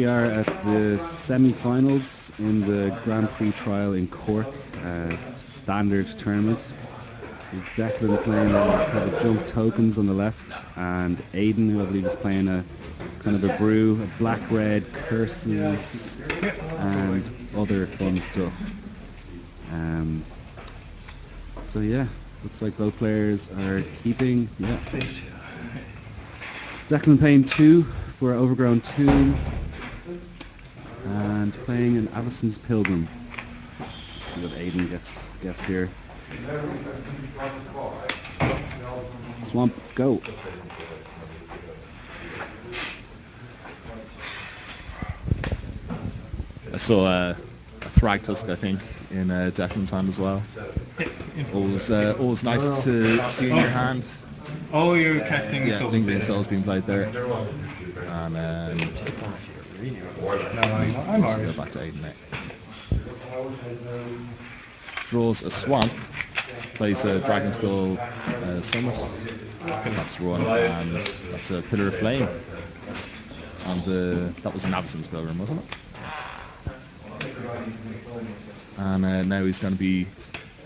are at the semi-finals in the Grand Prix trial in Cork, standard tournament. With Declan playing a kind of jump tokens on the left, and Aidan, who I believe is playing a kind of a brew, a black-red curses and other fun stuff. So yeah, looks like both players are keeping. Yeah. Declan playing 2 for Overgrown Tomb, and playing an Avacyn's Pilgrim. Let's see what Aidan gets here. Swamp, go. I saw a Thragtusk, I think, in Declan's hand as well. Always nice to see in your hand. Oh, you're casting. Yeah, Lingering Soul's being played there. And I'm let's go back to Aidan now. Draws a Swamp, plays a Dragon Skull Summit, taps 1, and that's a Pillar of Flame. And that was an Avacyn's Pilgrim, wasn't it? And now he's going to be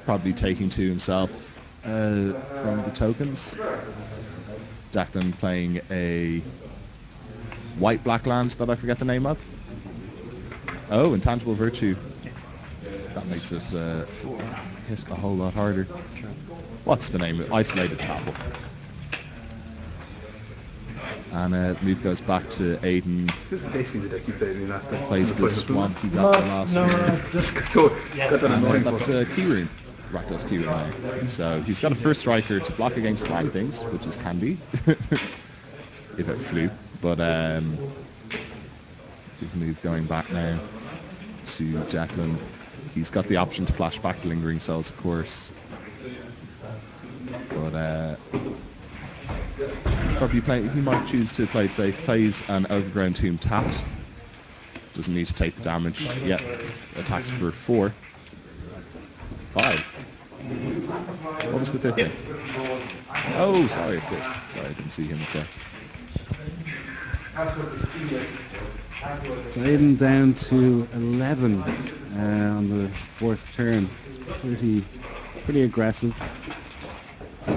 probably taking 2 himself from the tokens. Declan playing a white-black land that I forget the name of. Oh, Intangible Virtue. That makes it hit a whole lot harder. What's the name of it? Isolated Chapel. And move goes back to Aidan. This is basically the deck you played me last time. Plays the Swamp he got the last year. That's Keyrune. Rakdos Keyrune now. So he's got a first striker to block against flying things, which is handy. If it flew. But we can move going back now to Declan. He's got the option to flash back the Lingering Souls, of course. But probably he might choose to play it safe. Plays an Overgrown Tomb tapped. Doesn't need to take the damage yet. Attacks for 4. 5. What was the 5th thing? Oh, sorry, of course. Sorry, I didn't see him up there. So Aidan down to 11 on the 4th turn. It's pretty aggressive. I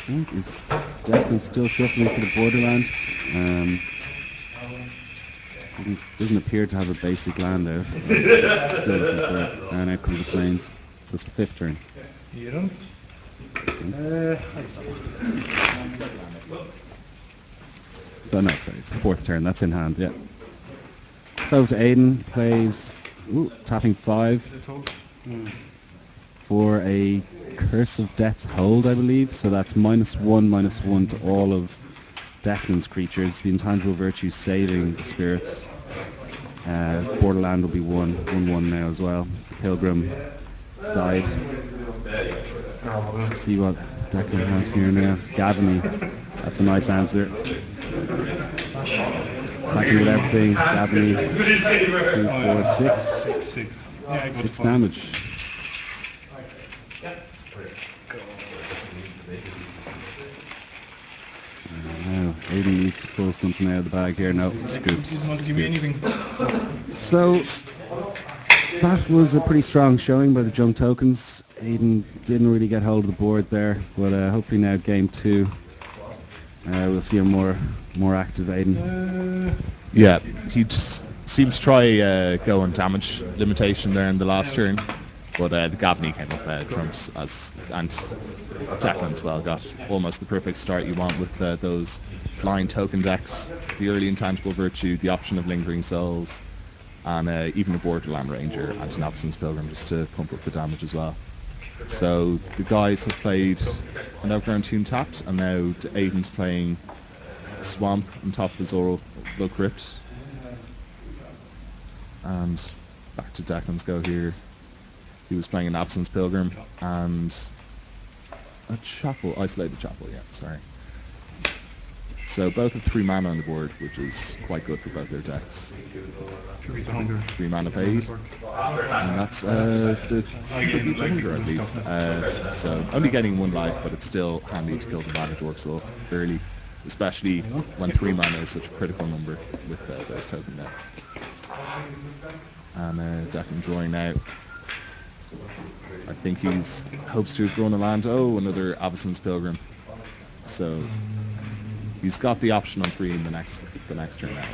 think is Declan still shuffling for the Borderlands. Doesn't appear to have a basic land out. Still looking for it. And out comes the Plains. So it's the 5th turn. So no, sorry, it's the 4th turn. That's in hand, yeah. So over to Aidan, plays tapping 5 for a Curse of Death's Hold, I believe. So that's -1/-1 to all of Declan's creatures. The Intangible Virtue saving the spirits. Borderland will be 1/1 now as well. The Pilgrim died. Let's see what Declan has here now. Gavany. That's a nice answer. Attacking with everything. Gavany. 2, 4, 6. 6 damage. Now, Aidan needs to pull something out of the bag here. No, scoops. So, that was a pretty strong showing by the junk tokens. Aidan didn't really get hold of the board there, but hopefully now game 2 we'll see a more active Aidan. Yeah, he just seemed to try go on damage limitation there in the last turn, but the Gavany came up trumps and Declan as well got almost the perfect start you want with those flying token decks, the early Intangible Virtue, the option of Lingering Souls, and even a Borderland Ranger and an Avacyn's Pilgrim just to pump up the damage as well. So the guys have played an Overgrown Tomb tapped, and now Aidan's playing Swamp on top of his Oral Crypt. And back to Declan's go here. He was playing an Avacyn's Pilgrim and a Chapel, Isolated Chapel, yeah, sorry. So both have 3 mana on the board, which is quite good for both their decks. 3 mana paid, and that's the Tribute to Hunger, I believe. So only getting 1 life, but it's still handy to kill the mana dorks off early. especially when 3 mana is such a critical number with those token decks. And Declan drawing now. I think he's hopes to have drawn a land. Oh, another Avacyn's Pilgrim. So he's got the option on 3 in the next turn now.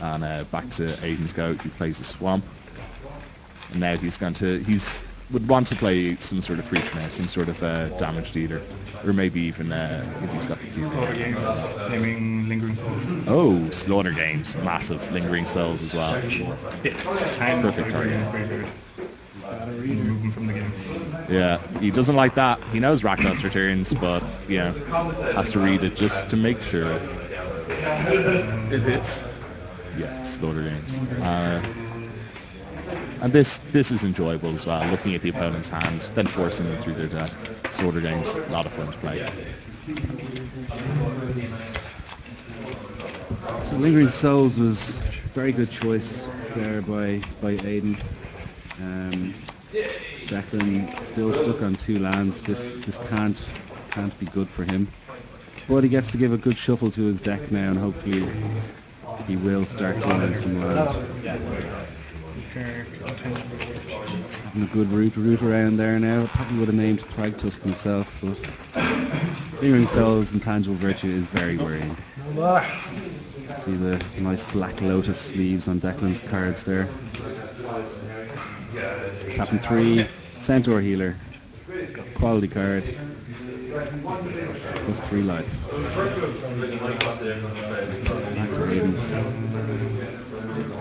And back to Aidan's go. He plays a Swamp. And now would want to play some sort of creature now, some sort of damage dealer, or maybe even if he's got the cube. Slaughter Games, naming Lingering Souls. Oh, Slaughter Games, massive Lingering Souls as well. And Perfect target. Remove him from the game. Yeah, he doesn't like that. He knows Rakdos returns, but has to read it just to make sure. It hits. Yeah, Slaughter Games. And this is enjoyable as well, looking at the opponent's hand, then forcing them through their deck. Slaughter Games, a lot of fun to play. So Lingering Souls was a very good choice there by Aidan. Declan still stuck on 2 lands. This can't be good for him. But he gets to give a good shuffle to his deck now, and hopefully he will start drawing some lands. Having a good route around there now. Probably would have named Thragtusk myself, but Lingering Souls' intangible virtue is very worrying. See the nice Black Lotus sleeves on Declan's cards there. Tapping 3, Centaur Healer. Quality card. Plus 3 life. Back to Aidan.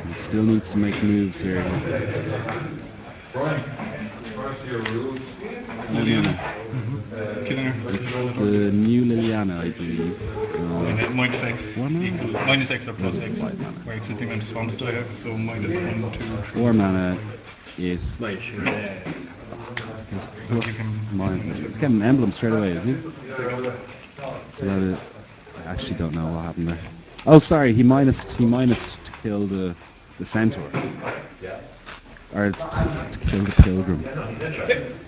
He still needs to make moves here. Liliana. Killing her. It's the new Liliana, I believe. Minus X. One mana? Minus X or plus X. Where it's sitting on response to it, so minus 1, 2, 3. 4 mana, 8. It's getting an emblem straight away, is he? So that I actually don't know what happened there. Oh, sorry, he minus to kill the centaur. Or it's to kill the pilgrim.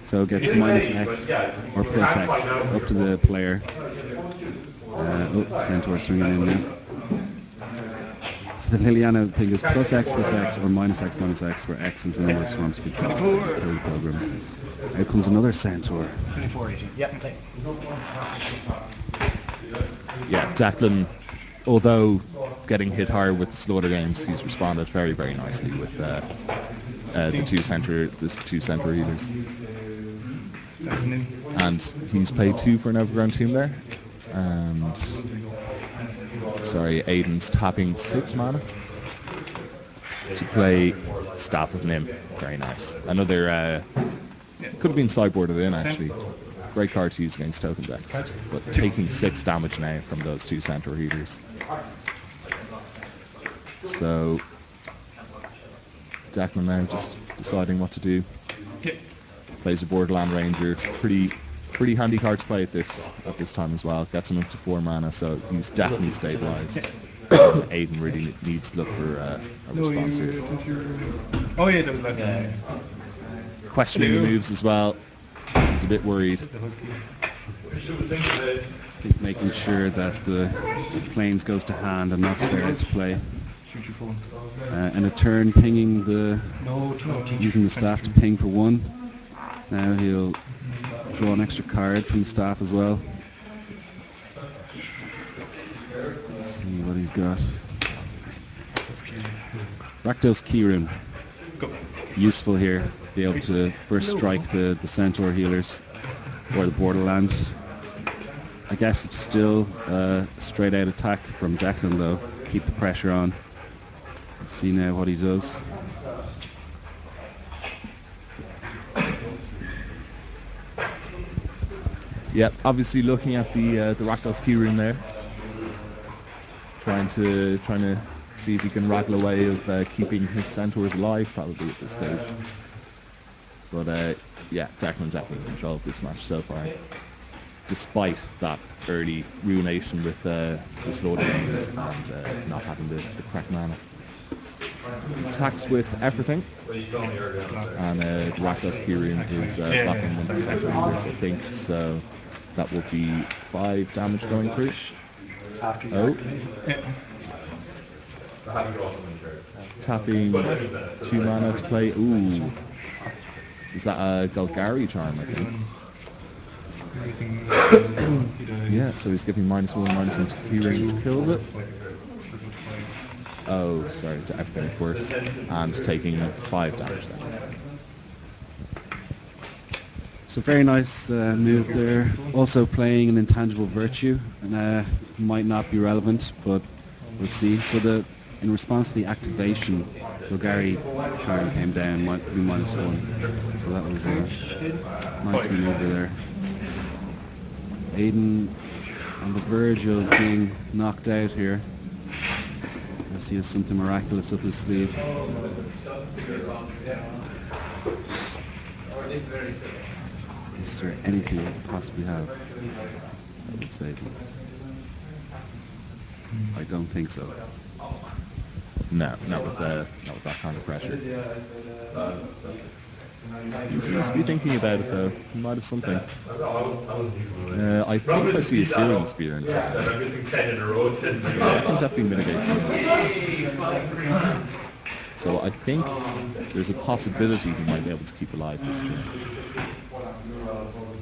So it gets minus X or plus X up to the player. Centaur swinging in now. So the Liliana thing is plus X or minus X, where X is the number of swamps you can kill the pilgrim. Out comes another centaur. 2480. Yep, play. Yeah, Declan, although getting hit hard with the Slaughter Games, he's responded very, very nicely with the two centaur healers. And he's played 2 for an Overgrown Tomb there. And Aidan's tapping 6 mana to play Staff of Nim. Very nice. Another could have been sideboarded in actually. Great card to use against token decks. But taking 6 damage now from those 2 centaur healers. So Declan now just deciding what to do. Plays a Borderland Ranger. Pretty handy card to play at this time as well. Gets him up to 4 mana, so he's definitely stabilised. Aidan really needs to look for a response here. Oh yeah, that was like Questioning the moves as well. He's a bit worried. I think making sure that the planes goes to hand and not straight out to play. And a turn pinging using the staff to ping for 1. Now he'll draw an extra card from the staff as well. Let's see what he's got. Rakdos Keyroom. Useful here. Be able to first strike the centaur healers or the borderlands. I guess it's still straight out attack from Declan though. Keep the pressure on. Let's see now what he does. Yep, obviously looking at the Rakdos Keyroom there. Trying to see if he can wraggle a way of keeping his centaurs alive probably at this stage. But yeah, Declan definitely in control of this match so far. Despite that early ruination with the Slaughter Games and not having the correct mana. Attacks with everything. And the Rakdos Keyroom is blocking one of the centaur healers, I think. So that will be 5 damage going through. Oh. Tapping 2 mana to play. Ooh. Is that a Golgari charm, I think? Yeah, so he's giving -1/-1 to key range, kills it. Oh, sorry, to everything, of course. And taking 5 damage then. So very nice move there. Also playing an intangible virtue, and might not be relevant, but we'll see. So in response to the activation, Golgari charm came down, could be -1. So that was a nice maneuver there. Aidan on the verge of being knocked out here. Unless he has something miraculous up his sleeve. Is there anything he could possibly have? I would say. I don't think so. No, not with that kind of pressure. He seems to be thinking about it though. He might have something. I think I see a Searing Spear inside. So that can definitely mitigate some. So I think there's a possibility he might be able to keep alive this turn.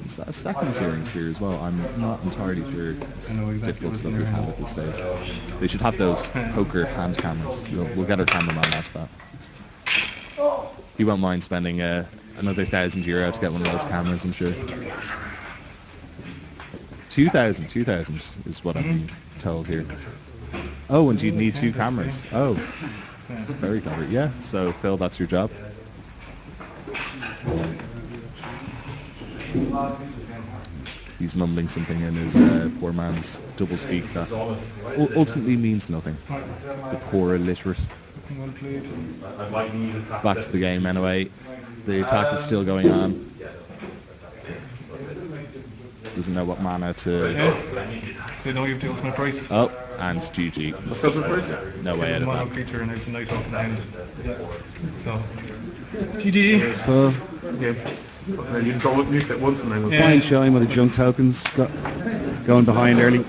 Is that a second Searing Spear as well? I'm not entirely sure. It's difficult to look at his hand at this stage. They should have those poker hand cameras. We'll get our cameraman out to that. He won't mind spending another €1,000 to get one of those cameras, I'm sure. 2,000 is what I'm being told here. Oh, and you'd need 2 cameras. Oh, very clever. Yeah, so Phil, that's your job. He's mumbling something in his poor man's doublespeak that ultimately means nothing. The poor illiterate. Back to the game anyway. The attack is still going on. Doesn't know what mana to... They know you have the ultimate price. Oh, and GG. No way out of that. Feature and night off in the hand. So, GG. So, You can go with nuke at once and then fine showing with the junk tokens going behind early.